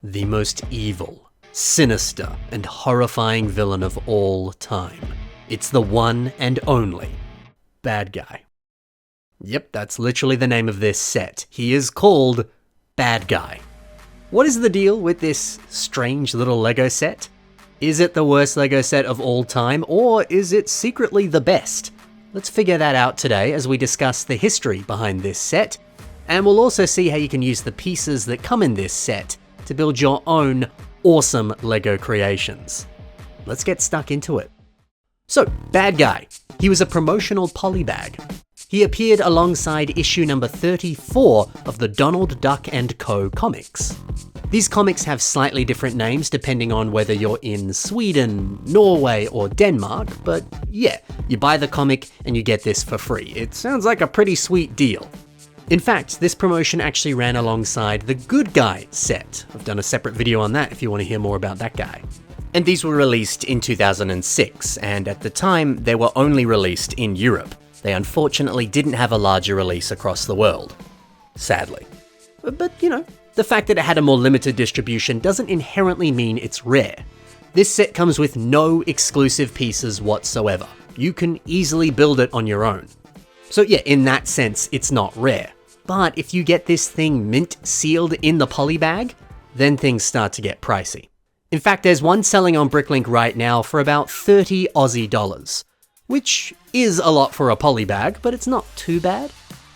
The most evil, sinister, and horrifying villain of all time. It's the one and only Bad Guy. Yep, that's literally the name of this set. He is called Bad Guy. What is the deal with this strange little LEGO set? Is it the worst LEGO set of all time, or is it secretly the best? Let's figure that out today as we discuss the history behind this set, and we'll also see how you can use the pieces that come in this set to build your own awesome LEGO creations. Let's get stuck into it. So, Bad Guy. He was a promotional polybag. He appeared alongside issue number 34 of the Donald Duck & Co. comics. These comics have slightly different names depending on whether you're in Sweden, Norway, or Denmark, but yeah, you buy the comic and you get this for free. It sounds like a pretty sweet deal. In fact, this promotion actually ran alongside the Good Guy set. I've done a separate video on that if you want to hear more about that guy. And these were released in 2006, and at the time, they were only released in Europe. They unfortunately didn't have a larger release across the world. Sadly. But, you know, the fact that it had a more limited distribution doesn't inherently mean it's rare. This set comes with no exclusive pieces whatsoever. You can easily build it on your own. So yeah, in that sense, it's not rare. But if you get this thing mint sealed in the poly bag, then things start to get pricey. In fact, there's one selling on Bricklink right now for about 30 Aussie dollars, which is a lot for a poly bag, but it's not too bad.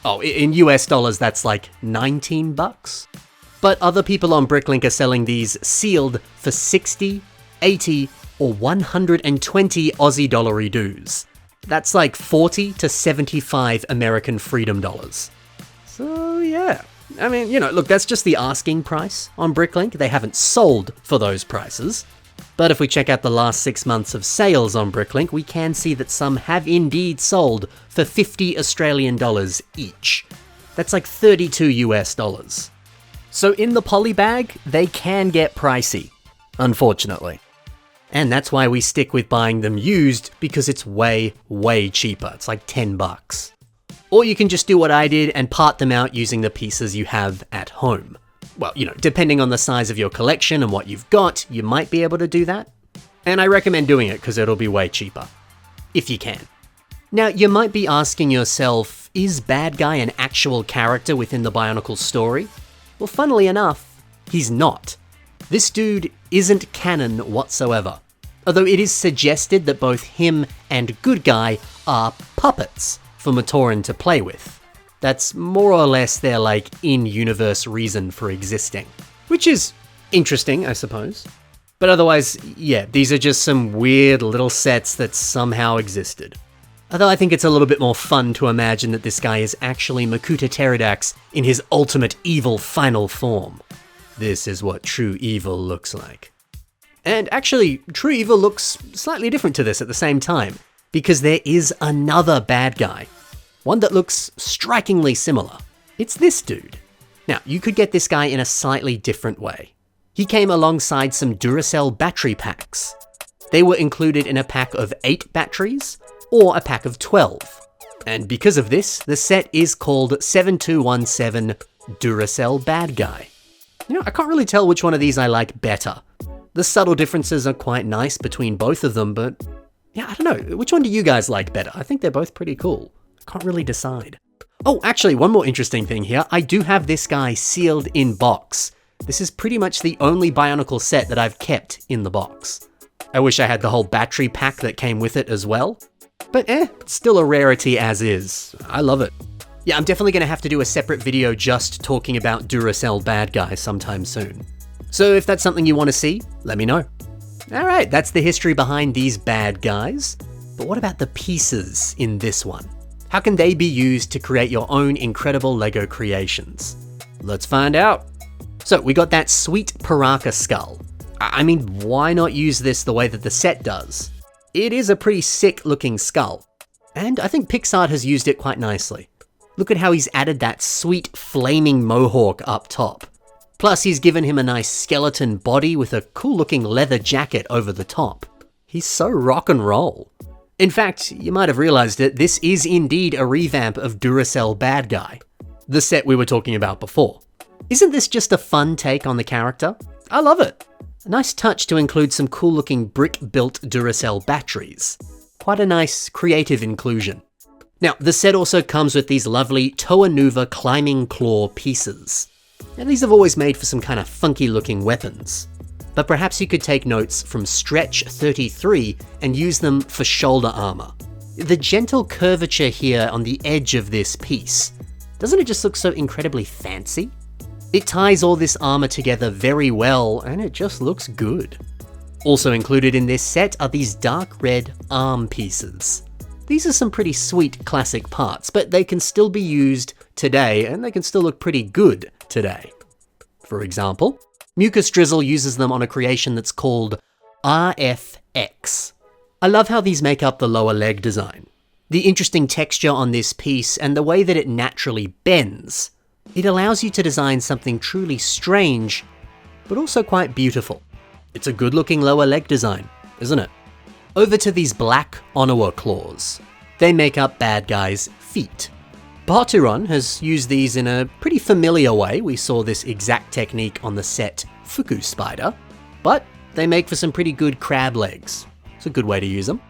Oh, in US dollars, that's like 19 bucks. But other people on Bricklink are selling these sealed for 60, 80, or 120 Aussie dollary dues. That's like 40 to 75 American freedom dollars. So yeah, I mean, you know, look, that's just the asking price on Bricklink. They haven't sold for those prices. But if we check out the last 6 months of sales on Bricklink, we can see that some have indeed sold for 50 Australian dollars each. That's like 32 US dollars. So in the poly bag, they can get pricey, unfortunately. And that's why we stick with buying them used, because it's way, way cheaper. It's like 10 bucks. Or you can just do what I did and part them out using the pieces you have at home. Well, you know, depending on the size of your collection and what you've got, you might be able to do that. And I recommend doing it because it'll be way cheaper. If you can. Now, you might be asking yourself, is Bad Guy an actual character within the Bionicle story? Well, funnily enough, he's not. This dude isn't canon whatsoever. Although it is suggested that both him and Good Guy are puppets for Matoran to play with. That's more or less their like in-universe reason for existing. Which is interesting, I suppose. But otherwise, yeah, these are just some weird little sets that somehow existed. Although I think it's a little bit more fun to imagine that this guy is actually Makuta Pterodax in his ultimate evil final form. This is what true evil looks like. And actually, true evil looks slightly different to this at the same time, because there is another Bad Guy. One that looks strikingly similar. It's this dude. Now, you could get this guy in a slightly different way. He came alongside some Duracell battery packs. They were included in a pack of 8 batteries, or a pack of 12. And because of this, the set is called 7217 Duracell Bad Guy. You know, I can't really tell which one of these I like better. The subtle differences are quite nice between both of them, but yeah, I don't know. Which one do you guys like better? I think they're both pretty cool. I can't really decide. Oh, actually, one more interesting thing here. I do have this guy sealed in box. This is pretty much the only Bionicle set that I've kept in the box. I wish I had the whole battery pack that came with it as well. But it's still a rarity as is. I love it. Yeah, I'm definitely going to have to do a separate video just talking about Duracell Bad Guy sometime soon. So if that's something you want to see, let me know. Alright, that's the history behind these bad guys. But what about the pieces in this one? How can they be used to create your own incredible LEGO creations? Let's find out. So we got that sweet Paraka skull. I mean, why not use this the way that the set does? It is a pretty sick looking skull. And I think Pixar has used it quite nicely. Look at how he's added that sweet flaming mohawk up top. Plus he's given him a nice skeleton body with a cool looking leather jacket over the top. He's so rock and roll. In fact, you might have realized it, this is indeed a revamp of Duracell Bad Guy, the set we were talking about before. Isn't this just a fun take on the character? I love it. A nice touch to include some cool looking brick-built Duracell batteries. Quite a nice creative inclusion. Now, the set also comes with these lovely Toa Nuva climbing claw pieces. Now, these have always made for some kind of funky looking weapons. But perhaps you could take notes from Stretch 33 and use them for shoulder armor. The gentle curvature here on the edge of this piece, doesn't it just look so incredibly fancy? It ties all this armor together very well, and it just looks good. Also included in this set are these dark red arm pieces. These are some pretty sweet classic parts, but they can still be used today, and they can still look pretty good today. For example, Mucus Drizzle uses them on a creation that's called RFX. I love how these make up the lower leg design. The interesting texture on this piece and the way that it naturally bends. It allows you to design something truly strange, but also quite beautiful. It's a good looking lower leg design, isn't it? Over to these black Onawa claws. They make up Bad Guy's feet. Patron has used these in a pretty familiar way. We saw this exact technique on the set Fuku Spider, but they make for some pretty good crab legs. It's a good way to use them.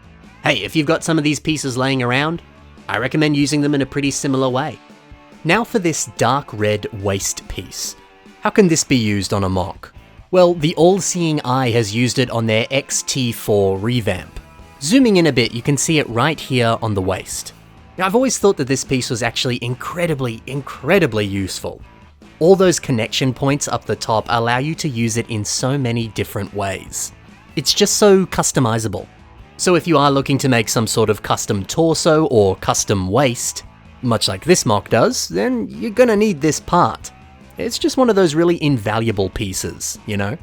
Hey, if you've got some of these pieces laying around, I recommend using them in a pretty similar way. Now for this dark red waist piece. How can this be used on a mock? Well, the All-Seeing Eye has used it on their XT4 revamp. Zooming in a bit, you can see it right here on the waist. Now, I've always thought that this piece was actually incredibly useful. All those connection points up the top allow you to use it in so many different ways. It's just so customizable. So if you are looking to make some sort of custom torso or custom waist, much like this mock does, then you're gonna need this part. It's just one of those really invaluable pieces, you know?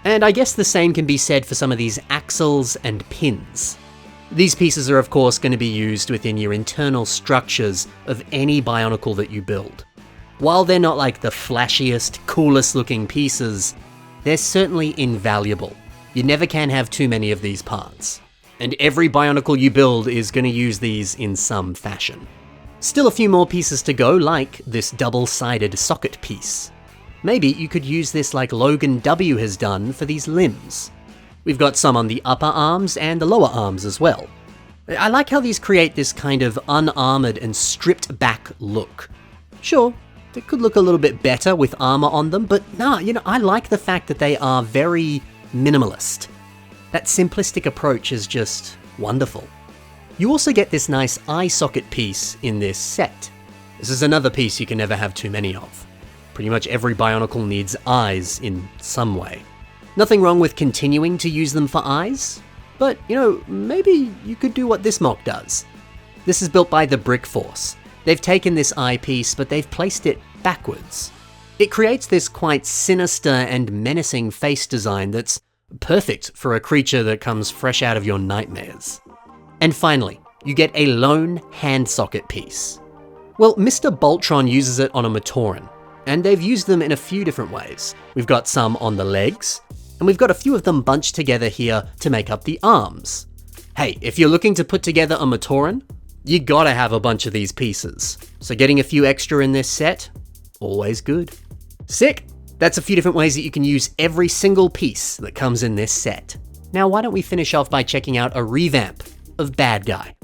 And I guess the same can be said for some of these axles and pins. These pieces are of course going to be used within your internal structures of any Bionicle that you build. While they're not like the flashiest, coolest looking pieces, they're certainly invaluable. You never can have too many of these parts. And every Bionicle you build is going to use these in some fashion. Still a few more pieces to go, like this double-sided socket piece. Maybe you could use this like Logan W has done for these limbs. We've got some on the upper arms and the lower arms as well. I like how these create this kind of unarmored and stripped back look. Sure, they could look a little bit better with armor on them, but nah, I like the fact that they are very minimalist. That simplistic approach is just wonderful. You also get this nice eye socket piece in this set. This is another piece you can never have too many of. Pretty much every Bionicle needs eyes in some way. Nothing wrong with continuing to use them for eyes, but maybe you could do what this mock does. This is built by the Brick Force. They've taken this eye piece, but they've placed it backwards. It creates this quite sinister and menacing face design that's perfect for a creature that comes fresh out of your nightmares. And finally, you get a lone hand socket piece. Well, Mr. Boltron uses it on a Matoran, and they've used them in a few different ways. We've got some on the legs, and we've got a few of them bunched together here to make up the arms. Hey, if you're looking to put together a Matoran, you gotta have a bunch of these pieces. So getting a few extra in this set, always good. Sick! That's a few different ways that you can use every single piece that comes in this set. Now why don't we finish off by checking out a revamp of Bad Guy.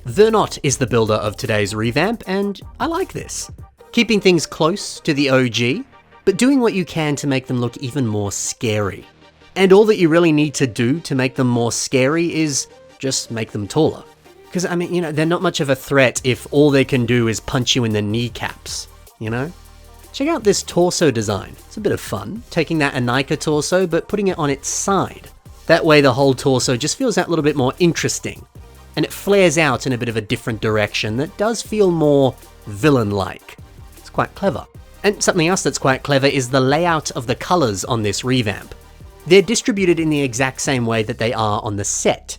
Vernot is the builder of today's revamp, and I like this. Keeping things close to the OG, but doing what you can to make them look even more scary. And all that you really need to do to make them more scary is just make them taller. Because, they're not much of a threat if all they can do is punch you in the kneecaps, Check out this torso design. It's a bit of fun, taking that Anika torso but putting it on its side. That way the whole torso just feels that little bit more interesting. And it flares out in a bit of a different direction that does feel more villain-like. It's quite clever. And something else that's quite clever is the layout of the colors on this revamp. They're distributed in the exact same way that they are on the set.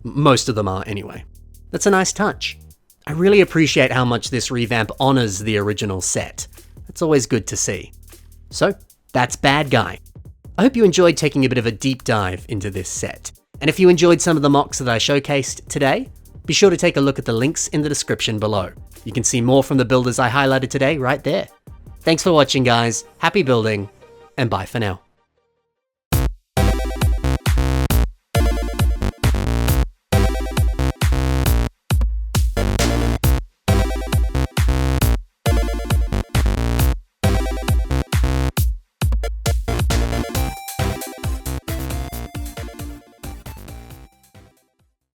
Most of them are anyway. That's a nice touch. I really appreciate how much this revamp honors the original set. It's always good to see. So, that's Bad Guy. I hope you enjoyed taking a bit of a deep dive into this set. And if you enjoyed some of the mocks that I showcased today, be sure to take a look at the links in the description below. You can see more from the builders I highlighted today right there. Thanks for watching, guys. Happy building, and bye for now.